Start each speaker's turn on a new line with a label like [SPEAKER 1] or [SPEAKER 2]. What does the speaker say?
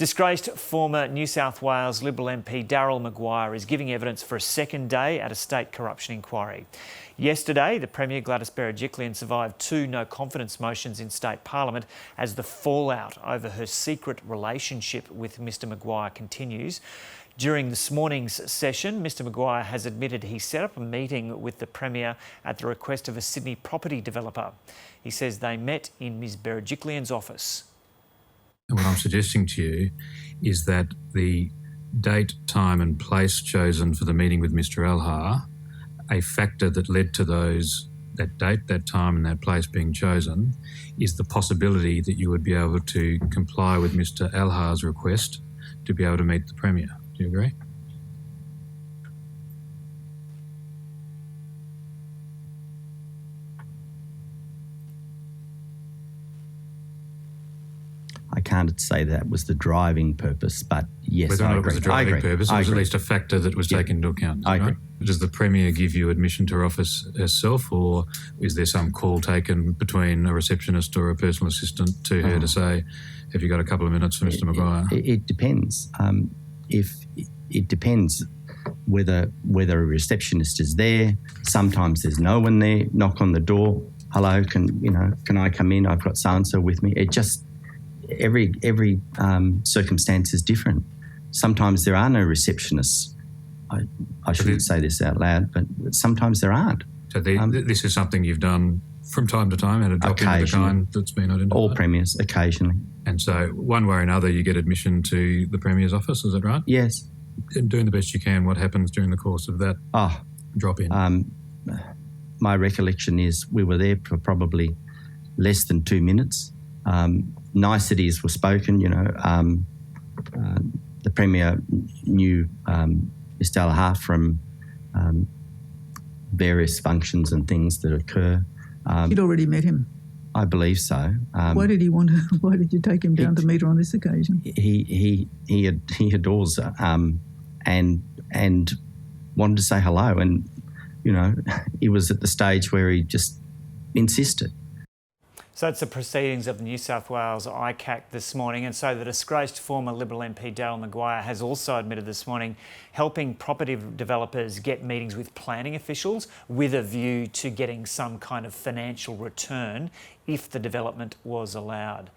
[SPEAKER 1] Disgraced former New South Wales Liberal MP Daryl Maguire is giving evidence for a second day at a state corruption inquiry. Yesterday, the Premier Gladys Berejiklian survived 2 no-confidence motions in state parliament as the fallout over her secret relationship with Mr Maguire continues. During this morning's session, Mr Maguire has admitted he set up a meeting with the Premier at the request of a Sydney property developer. He says they met in Ms Berejiklian's office.
[SPEAKER 2] What I'm suggesting to you is that the date, time and place chosen for the meeting with Mr Elhar, a factor that led to that date, that time and that place being chosen, is the possibility that you would be able to comply with Mr Elhar's request to be able to meet the Premier. Do you agree?
[SPEAKER 3] I can't say that was the driving purpose, but yes,
[SPEAKER 2] Whether or
[SPEAKER 3] I
[SPEAKER 2] not
[SPEAKER 3] agree.
[SPEAKER 2] it was the driving purpose, it was at least a factor that was taken into account.
[SPEAKER 3] I agree.
[SPEAKER 2] Right? Does the Premier give you admission to her office herself, or is there some call taken between a receptionist or a personal assistant to her to say, have you got a couple of minutes for Mr Maguire?
[SPEAKER 3] It depends. It depends whether a receptionist is there. Sometimes there's no one there. Knock on the door. Hello, can I come in? I've got so and so with me. It just every circumstance is different. Sometimes there are no receptionists. I shouldn't say this out loud, but sometimes there aren't.
[SPEAKER 2] So this is something you've done from time to time and a drop into the kind that's been identified?
[SPEAKER 3] All Premiers, occasionally.
[SPEAKER 2] And so one way or another you get admission to the Premier's office, is that right?
[SPEAKER 3] Yes.
[SPEAKER 2] And doing the best you can, what happens during the course of that drop in?
[SPEAKER 3] My recollection is we were there for probably less than 2 minutes. Niceties were spoken, the Premier knew Mr Elhar from various functions and things that occur.
[SPEAKER 4] You'd already met him?
[SPEAKER 3] I believe so.
[SPEAKER 4] Why did you take him down to meet her on this occasion?
[SPEAKER 3] He adores her and wanted to say hello, and he was at the stage where he just insisted.
[SPEAKER 1] So it's the proceedings of the New South Wales ICAC this morning, and so the disgraced former Liberal MP Daryl Maguire has also admitted this morning helping property developers get meetings with planning officials with a view to getting some kind of financial return if the development was allowed.